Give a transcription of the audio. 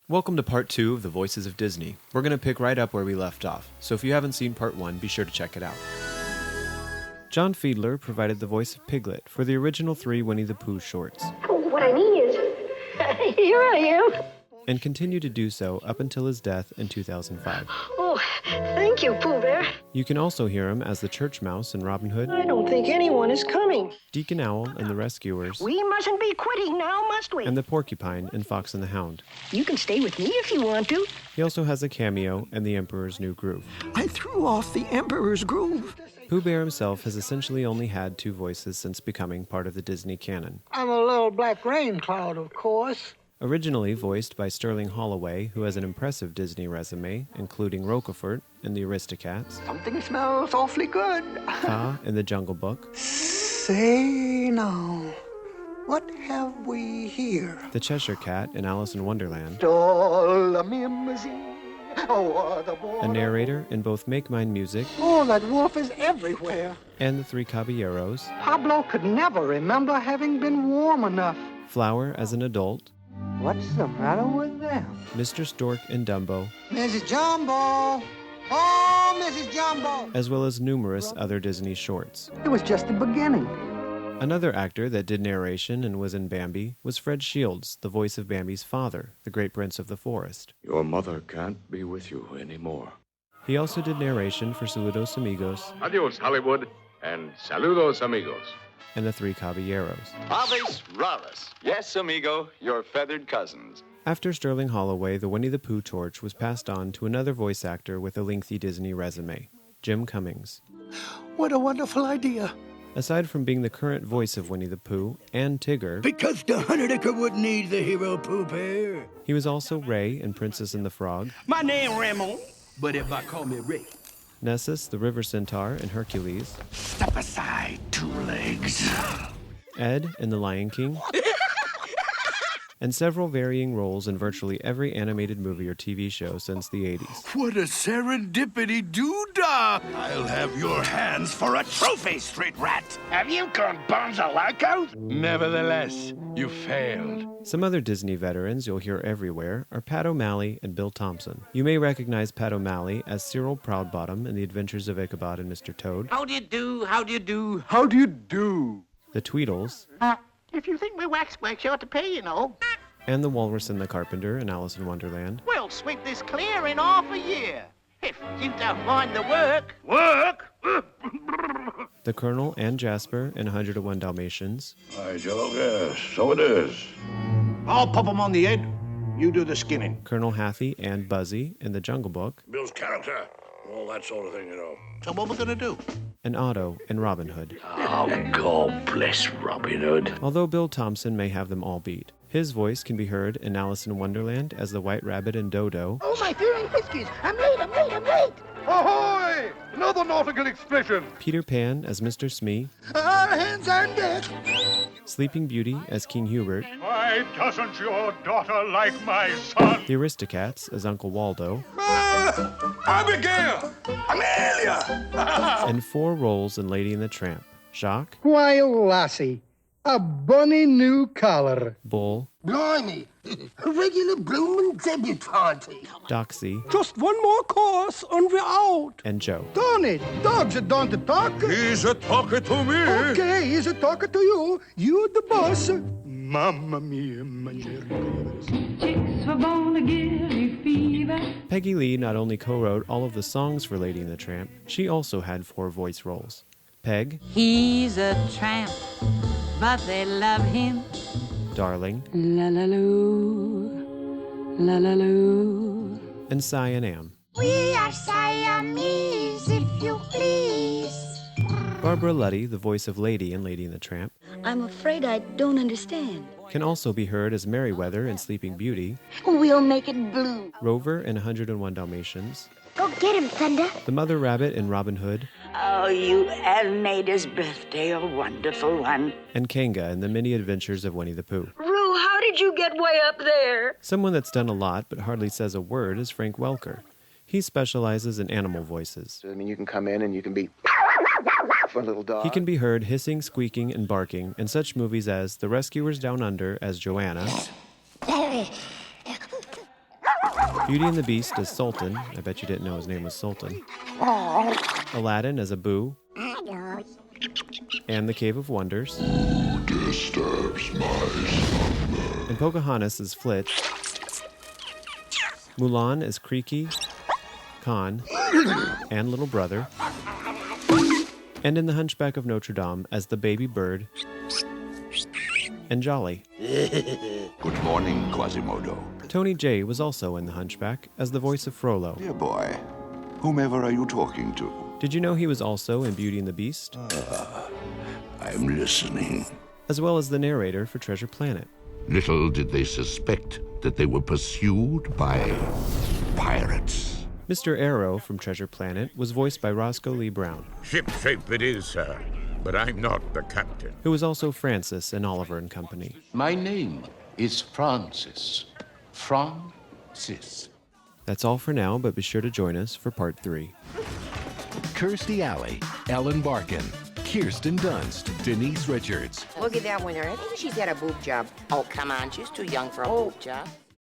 Welcome to part 2 of The Voices of Disney. We're going to pick right up where we left off, so if you haven't seen part 1, be sure to check it out. John Fiedler provided the voice of Piglet for the original 3 Winnie the Pooh shorts. Oh, what I mean is, here I am. And continued to do so up until his death in 2005. Oh, thank you, Pooh Bear. You can also hear him as the Church Mouse in Robin Hood, I don't think anyone is coming. Deacon Owl in The Rescuers, We mustn't be quitting now, must we? and the Porcupine in Fox and the Hound. You can stay with me if you want to. He also has a cameo in The Emperor's New Groove. I threw off the Emperor's Groove. Pooh Bear himself has essentially only had 2 voices since becoming part of the Disney canon. I'm a little black rain cloud, of course. Originally voiced by Sterlin Holloway, who has an impressive Disney resume, including Roquefort in The Aristocats, Something smells awfully good. Kaa in The Jungle Book, Say now, what have we here? the Cheshire Cat in Alice in Wonderland, All a mimsy. Oh, the boy. a narrator in both Make Mine Music Oh, that wolf is everywhere. and The Three Caballeros, Pablo could never remember having been warm enough. Flower as an adult, What's the matter with them? Mr. Stork in Dumbo, Mrs. Jumbo! Oh, Mrs. Jumbo! as well as numerous other Disney shorts. It was just the beginning. Another actor that did narration and was in Bambi was Fred Shields, the voice of Bambi's father, the Great Prince of the Forest. Your mother can't be with you anymore. He also did narration for Saludos Amigos Adios, Hollywood, and saludos, amigos. and The Three Caballeros. Aves raras. Yes, amigo, your feathered cousins. After Sterling Holloway, the Winnie the Pooh torch was passed on to another voice actor with a lengthy Disney resume, Jim Cummings. What a wonderful idea. Aside from being the current voice of Winnie the Pooh and Tigger, Because the 100-acre would need the hero Pooh Bear. he was also Ray in Princess and the Frog, My name Ramon, but everybody call me Ray. Nessus, the River Centaur in Hercules, Step aside, 2 legs. Ed in The Lion King, and several varying roles in virtually every animated movie or TV show since the 80s. What a serendipity doodah! I'll have your hands for a trophy, street rat. Have you gone bonzo loco? Nevertheless, you failed. Some other Disney veterans you'll hear everywhere are Pat O'Malley and Bill Thompson. You may recognize Pat O'Malley as Cyril Proudbottom in The Adventures of Ichabod and Mr. Toad, How do you do? How do you do? How do you do? the Tweedles, If you think we wax you ought to pay, you know. and the Walrus and the Carpenter in Alice in Wonderland, We'll sweep this clear in half a year. If you don't mind the work. Work? the Colonel and Jasper in 101 Dalmatians, Hi, Joe. Yes, so it is. I'll pop him on the head. You do the skinning. Colonel Hathy and Buzzy in The Jungle Book, Bill's character, all that sort of thing, you know. So what we're gonna do? and Otto in Robin Hood. Oh, God bless Robin Hood. Although Bill Thompson may have them all beat, his voice can be heard in Alice in Wonderland as the White Rabbit and Dodo, Oh, my dearie whiskies! I'm late! Ahoy! Another nautical expression. Peter Pan as Mr. Smee, All hands on deck! Sleeping Beauty as King Hubert, Why doesn't your daughter like my son? the Aristocats as Uncle Waldo, Abigail! Amelia! and 4 roles in Lady and the Tramp, Jacques, Why, lassie, a bonny new collar. Bull, Blimey, a regular bloomin' debutante. Doxy, Just one more course and we're out. and Joe. Tony, dogs are done to talk. He's a talker to me. Okay, he's a talking to you. You the boss. Mamma mia, mangiare. Chicks were born to give you fever. Peggy Lee not only co-wrote all of the songs for Lady and the Tramp, she also had 4 voice roles. Peg, He's a tramp, but they love him. Darling, La la loo, la la loo. and Cy and Am. We are Siamese, if you please. Barbara Luddy, the voice of Lady in Lady and the Tramp, I'm afraid I don't understand. can also be heard as Merryweather in Sleeping Beauty, We'll make it blue. Rover in 101 Dalmatians, Go get him, Thunder. the Mother Rabbit in Robin Hood, Oh, you have made his birthday a wonderful one. and Kanga in The Many Adventures of Winnie the Pooh. Roo, how did you get way up there? Someone that's done a lot but hardly says a word is Frank Welker. He specializes in animal voices. I mean, you can come in and you can be for a little dog. He can be heard hissing, squeaking, and barking in such movies as The Rescuers Down Under as Joanna, Beauty and the Beast as Sultan. I bet you didn't know his name was Sultan. Aladdin as Abu. And the Cave of Wonders. Who disturbs my slumber? And Pocahontas as Flit. Mulan as Creaky, Khan, and Little Brother. And in The Hunchback of Notre Dame as the baby bird and Jolly. Good morning, Quasimodo. Tony Jay was also in The Hunchback as the voice of Frollo. Dear boy, whomever are you talking to? Did you know he was also in Beauty and the Beast? I'm listening. As well as the narrator for Treasure Planet. Little did they suspect that they were pursued by pirates. Mr. Arrow from Treasure Planet was voiced by Roscoe Lee Browne. Ship shape it is, sir, but I'm not the captain. Who was also Francis in Oliver and Company. My name is Francis. Francis. That's all for now, but be sure to join us for part 3. Kirstie Alley, Ellen Barkin, Kirsten Dunst, Denise Richards. Look at that winner. I think she's had a boob job. Oh, come on. She's too young for a boob job.